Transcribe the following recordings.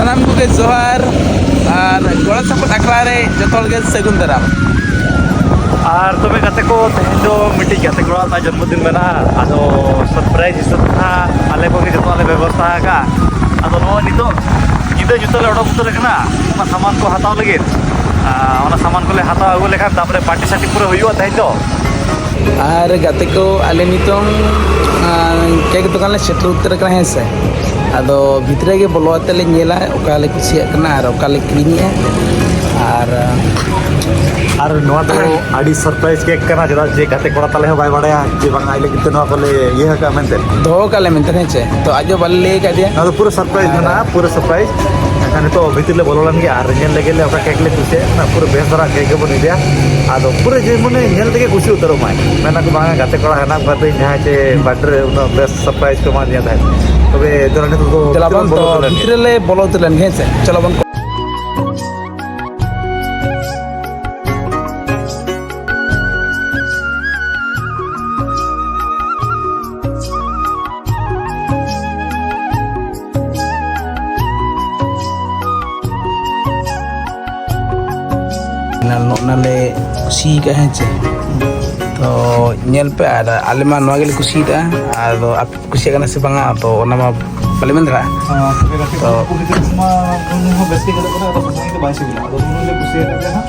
सानाम को जोहार और गोड़ा सपट अखड़ा रे जो सगुन दाराम और तुम्हें गाते को तेहन दो मिट्टी गाते को ता जन्मदिन में ना आदो सरप्राइज हिसाब था आले को जो आले व्यवस्था का आदो नो नितो इदे जुतो ले ओडक उतर कना ओना सामान को हटाव लगे ओना सामान को ले हटाव अगु लेखा तापरे पार्टी साटी पूरा हुयो तेहन दो और गाते को आले नितों केक दुकान ले सेटल उतर कना है से आदो भितरे के बोलवाते ले नेला ओकाले कुसिया कना और ओकाले क्रीनिया और नोआ तो आड़ी सरप्राइज केक करना जरा जे गाते कोड़ा ताले हो बाय बाड़या जे बांग आइले किते नोआ कोले ये का मेंते दो काले मेंते ने छे तो आज बल्ले ले का दिया ना तो पूरा सरप्राइज ना पूरा सरप्राइज एखाने तो भीतर ले बोलोलन के आर नेल लेगे ले ओका केक ले कुसे ना पूरा बेस धरा केक बन दिया आदो पूरा जे मने नेल तके खुशी उतरो माय मेना को बांग गाते कोड़ा हना गाते जहां चे बर्थडे उनो बेस्ट सरप्राइज को मा दिया था तबे जरा ने तो चला बन तो भीतर ले बोलो तुलन हे से चलो बन नाले कुसी का है चे तो नेल पे आले मा नवा गेले कुसी दा आदो आप कुसी का से बंगा तो ओना मा पले में धरा तो बेस्टी करे कोना तो पसंद के बाइस गिला तो उन्होंने कुसी का ना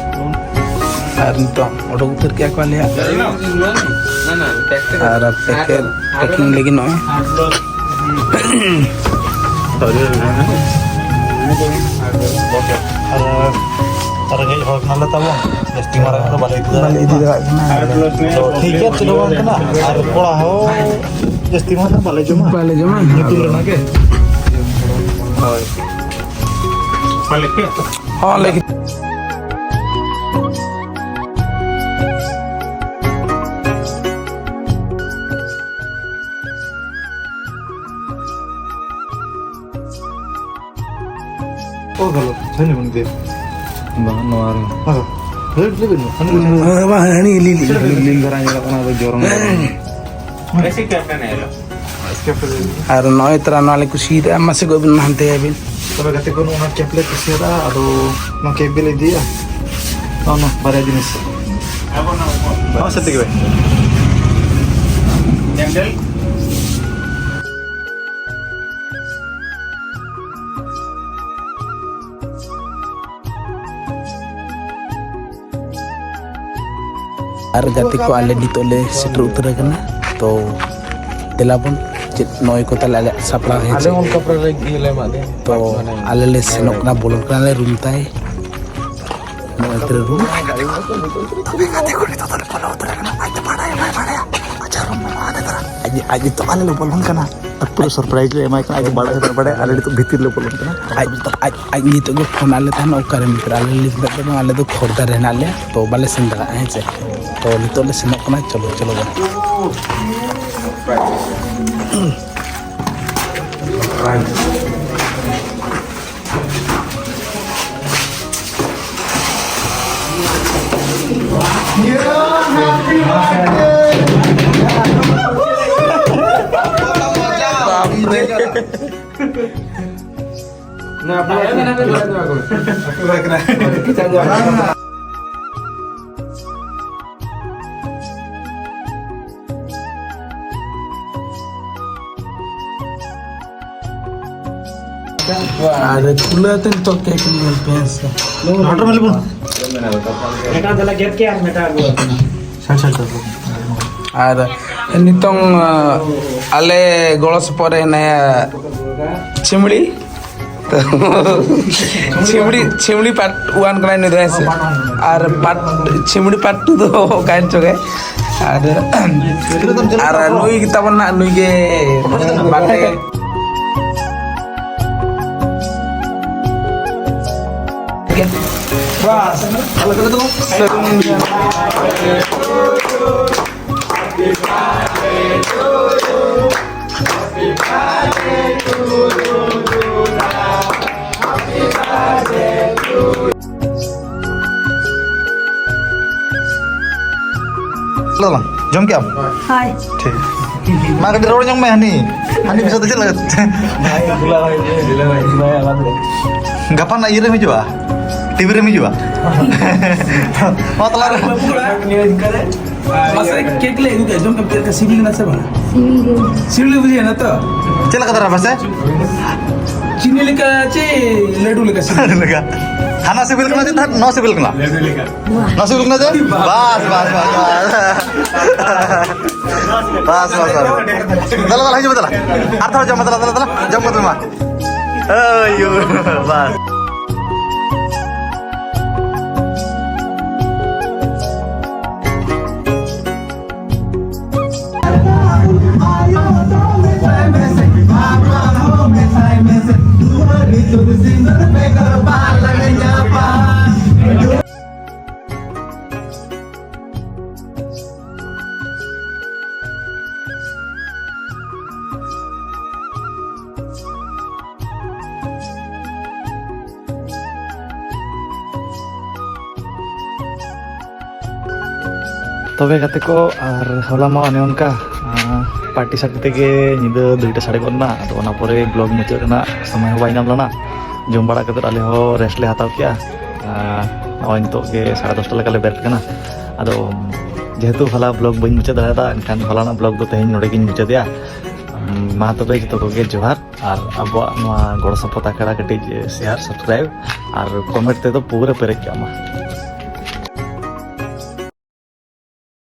और तो ऑटो उतर क्या को ले ना और पैकिंग लेकिन नो और ये और ना लेता वो बेस्टी मारा तो बाले तो ठीक है चलो बात ना और कोड़ा हो बेस्टी मारा बाले जमा निकल ना के बाले पे हां लेकिन ओ गलो छने बन दे नवार हां ले हनी लीली धरा जला कोना तो जोरंग ऐसे क्या करने आलो इसके पर और नय तरा नाले कुसी दा मसे को नहते है बिन तो गते को ना केपले कुसी दा अदो ना केबले दिया no बारे दिन से अब ना हां सत्य के भाई जंगल और गाते को आले नितोले सेटर उतर कना तो दिलाबन नय को तले सपड़ा है आले उन कपड़ा ले गिले मादे तो आले ले सेनोकना बोलन कना ले रूम ताई नय रूम गाते को नितो तले बोला उतर कना आज तो बड़ा अच्छा रूम में आने तरा आज तो आले ले बोलन कना पूरा सरप्राइज ले माइक आज बड़ा आले तो भीतर ले बोलन कना आज नितो के फोन आले था न ओकर मित्र आले ले तो आले तो खोरदा रहना ले तो बाले संदरा है से तो नितो ले सेनोकना चलो चलो अरे खुला तो क्या करिए पैसे ऑर्डर में ले मेटा दला गेट के यार मेटा चल और नितों आले गोलस परे नया चिमड़ी तो चिमड़ी पार्ट 1 करा नहीं दे से और पार्ट चिमड़ी पार्ट 2 तो काइन चोगे और नुई की तब ना नुई के बाटे बस अलग अलग जम क्या हाय ठीक Mak di roll yang meh nih. Hani bisa tuh jelas. Gapan nak irim juga? Tibirim juga? Mau telar? Masa cake le itu jom ke civil na saba. Civil buझे ना तो. Cila kata apa sih? चीनी लेकर चे लड्डू लेकर Ada lega. Hana sibil kena sih, no sibil kena. No sibil kena sih? Bas. Bas. Dalam aja betul lah. Arthur jam betul. Jam betul mah. Ayo, bas. তবে কাতে কো আর হলা মা অনে অনকা party সার্টি থেকে নিদে 2টা সাড়ে গন না তো ওনা পরে ব্লগ মুচাদ না সময় হবাই নাম লনা জম বাড়া কাতে আলে হো রেস্ট লে হাতাও কিয়া নয় নিতো গে 10:30 লেকা লে বেরট কানা আদো যেহেতু হলা ব্লগ বইন মুচাদ দাদা এনখান হলানা ব্লগ দো তেহেñ নড়ে গিন মুচাদিয়া মা তবে জতো কোগে জোহার আর আবো নোয়া গড় সপতা কাড়া কাটি শেয়ার সাবস্ক্রাইব আর কমেন্ট তে তো পুরো পেরে কিয়া মা